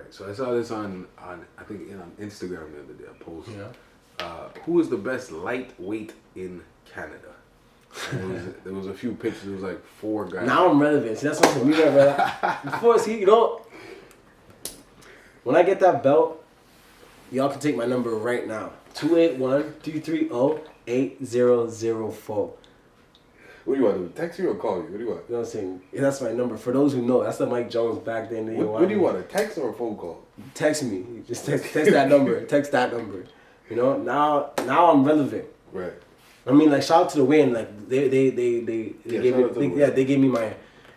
right. So I saw this on I think on Instagram the other day. A post. Yeah. Who is the best lightweight in Canada? There was a few pictures. There was like 4 guys. Now I'm relevant. See, that's what I'm saying. Before, see, when I get that belt, y'all can take my number right now. 281-330-8004. What do you want to do? Text you or call you? What do you want? You know what I'm saying? That's my number. For those who know, that's the Mike Jones back then. What do you want? A text or a phone call? Text me. Just text that number. Text that number. You know, now I'm relevant. Right. I mean, like, shout out to the win. Like, they gave me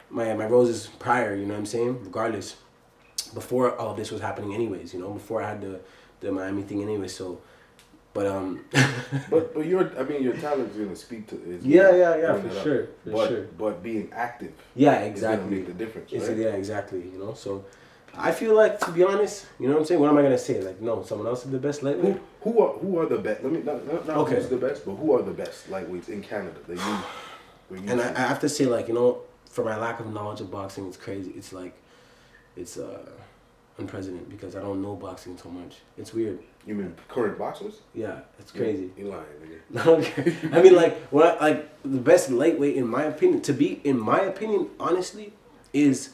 my roses prior. You know what I'm saying? Regardless, before all this was happening, anyways. You know, before I had the Miami thing, anyway. So, but but your talent's gonna speak to it. For sure. But being active. Yeah, exactly. Is gonna make the difference. Right? Yeah, exactly. You know, so. I feel like, to be honest, you know what I'm saying? What am I gonna say? Like, no, someone else is the best lightweight. Who are the best? Let me not okay. Who's the best, but who are the best lightweights in Canada that you? And I have to say, like, you know, for my lack of knowledge of boxing, it's crazy. It's like, it's unprecedented because I don't know boxing so much. It's weird. You mean current boxers? Yeah, it's crazy. You lying, nigga. Okay. I mean, like, the best lightweight in my opinion, honestly, is.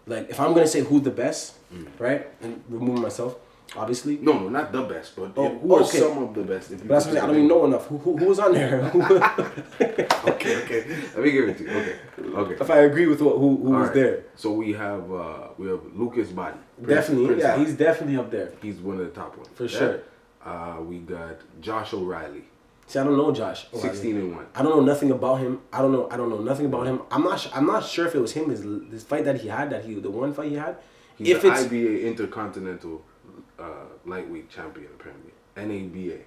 Like, if I'm going to say who's the best, right, and remove myself, obviously. No, not the best, but who are some of the best? If you but that's what I don't even know enough. Who was on there? Okay. Let me give it to you. Okay. If I agree with who was there. So we have Lucas Bahdi. Definitely, yeah, he's definitely up there. He's one of the top ones. For sure. We got Josh O'Reilly. See, I don't know Josh. 16-1. I don't know nothing about him. I don't know nothing about him. I'm not sure if it was him. This fight that he had, the one fight he had. He's the IBA Intercontinental lightweight champion apparently. NABA.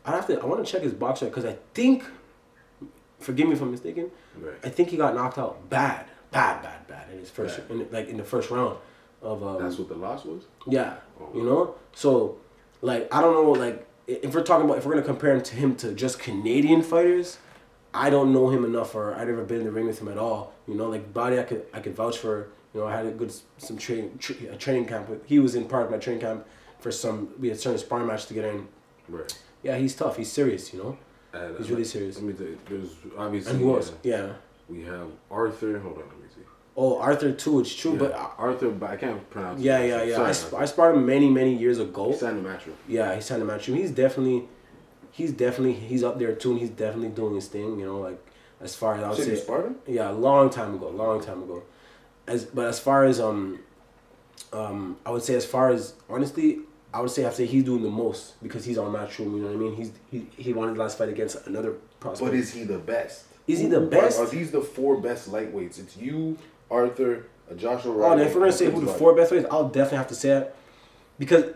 I want to check his box record because I think, forgive me if I'm mistaken. Right. I think he got knocked out bad in his first in the first round of. That's what the loss was. Yeah, you know. So, like, I don't know, like. If we're gonna compare him to just Canadian fighters, I don't know him enough, or I've never been in the ring with him at all. You know, like Bahdi, I could vouch for. You know, I had a training camp with. He was in part of my training camp for we had certain sparring matches to get in. Right. Yeah, he's tough. He's serious. You know, he's really serious. Let me tell you, there's obviously. And who else? Yeah. We have Arthur. Hold on, let me see. Oh, Arthur too. It's true, but Arthur, but I can't pronounce. Yeah. I sparred him many years ago. He signed a match with. Yeah, he signed a match with. He's up there too, and he's definitely doing his thing. You know, like as far as I would say. You sparred him? Yeah, a long time ago. But as far as I would say honestly, I would say he's doing the most because he's on Matchroom. You know what I mean? He won his last fight against another prospect. But is he the best? Is he the best? Are these the 4 best lightweights? It's you, Arthur, Josh O'Reilly. Oh, if we're gonna say who the 4 best weights, I'll definitely have to say that because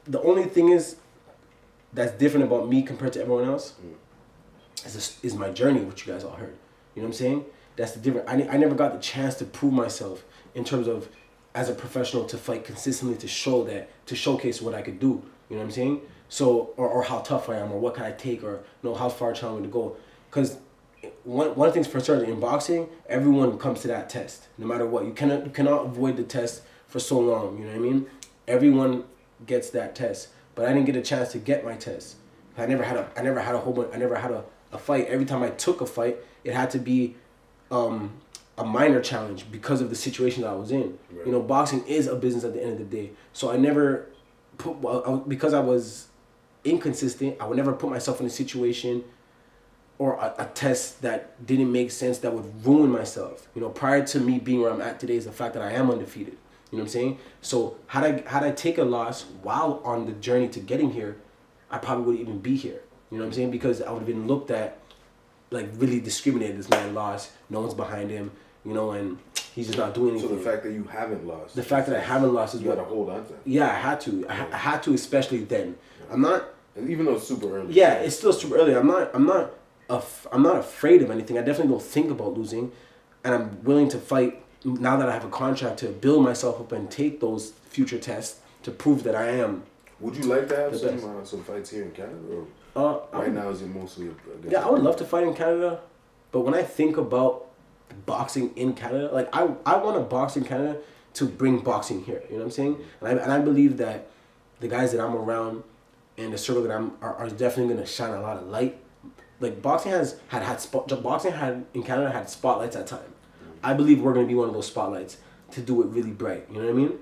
the only thing that's different about me compared to everyone else is my journey, which you guys all heard. You know what I'm saying? That's the difference. I never got the chance to prove myself in terms of as a professional to fight consistently to showcase what I could do. You know what I'm saying? So or how tough I am or what can I take or how far challenge to go. Because one of the things for certain in boxing, everyone comes to that test no matter what. You cannot avoid the test for so long. You know what I mean? Everyone gets that test, but I didn't get a chance to get my test. I never had a fight. Every time I took a fight, it had to be a minor challenge because of the situation that I was in. Right. You know, boxing is a business at the end of the day. So I never because I was inconsistent, I would never put myself in a situation or a test that didn't make sense that would ruin myself. You know, prior to me being where I'm at today is the fact that I am undefeated. You know what I'm saying? So had I take a loss while on the journey to getting here, I probably wouldn't even be here. You know what I'm saying? Because I would have been looked at like really discriminated. This man lost. No one's behind him. You know, and he's just not doing anything. So the fact that you haven't lost. The fact that I haven't lost is you got to hold on to that. Yeah, I had to. I had to, especially then. I'm not. And even though it's super early. Yeah, it's still super early. I'm not afraid of anything. I definitely don't think about losing, and I'm willing to fight now that I have a contract to build myself up and take those future tests to prove that I am. Would you like to have some fights here in Canada, or right now is it mostly? Yeah, I would love to fight in Canada, but when I think about boxing in Canada, like I want to box in Canada to bring boxing here. You know what I'm saying? And I believe that the guys that I'm around and the circle that are definitely gonna shine a lot of light. Like boxing boxing in Canada had spotlights at time. I believe we're gonna be one of those spotlights to do it really bright. You know what I mean?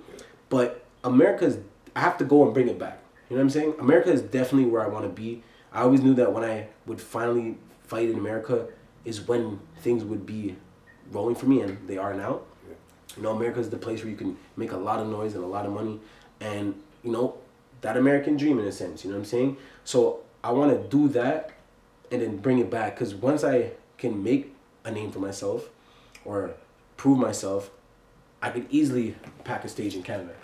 But I have to go and bring it back. You know what I'm saying? America is definitely where I want to be. I always knew that when I would finally fight in America is when things would be rolling for me, and they are now. Yeah. You know, America is the place where you can make a lot of noise and a lot of money, and you know, that American dream in a sense. You know what I'm saying? So I want to do that and then bring it back, because once I can make a name for myself or prove myself, I could easily pack a stage in Canada.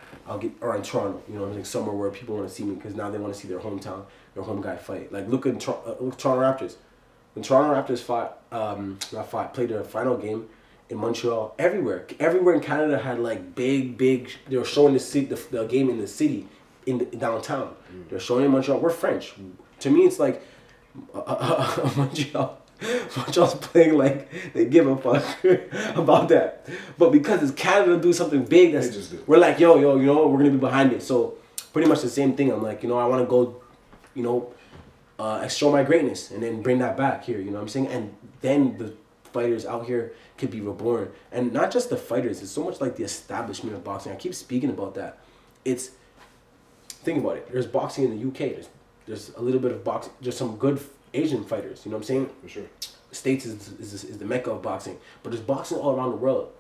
Or in Toronto, you know, like somewhere where people want to see me, because now they want to see their hometown, their home guy fight. Like look at Toronto Raptors. When Toronto Raptors played their final game in Montreal, everywhere in Canada had like big. They were showing the game in the city, in downtown. They're showing it in Montreal. We're French. To me, it's like Montreal's playing like they give a fuck about that. But because it's Canada do something big, we're like, yo, you know what, we're gonna be behind it. So pretty much the same thing. I'm like, you know, I wanna go, you know, show my greatness and then bring that back here, you know what I'm saying? And then the fighters out here could be reborn. And not just the fighters, it's so much like the establishment of boxing. I keep speaking about that. Think about it. There's boxing in the UK. There's a little bit of boxing. There's some good Asian fighters, you know what I'm saying? For sure. States is the mecca of boxing, but there's boxing all around the world.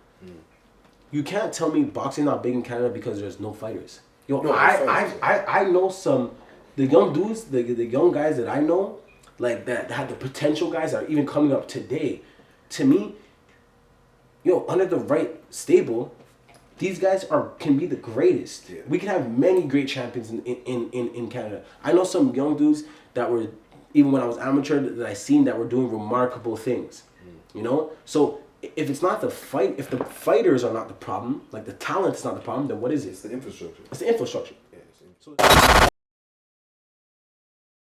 You can't tell me boxing not big in Canada because there's no fighters. Yo, no, I know some, the young dudes, the young guys that I know, like that have the potential guys that are even coming up today. To me, yo, under the right stable, these guys can be the greatest. Yeah. We can have many great champions in Canada. I know some young dudes that were, even when I was amateur, that I seen that were doing remarkable things. You know? So if it's not the fighters are not the problem, like the talent is not the problem, then what is it? It's the infrastructure. It's the infrastructure. Yeah, it's the infrastructure.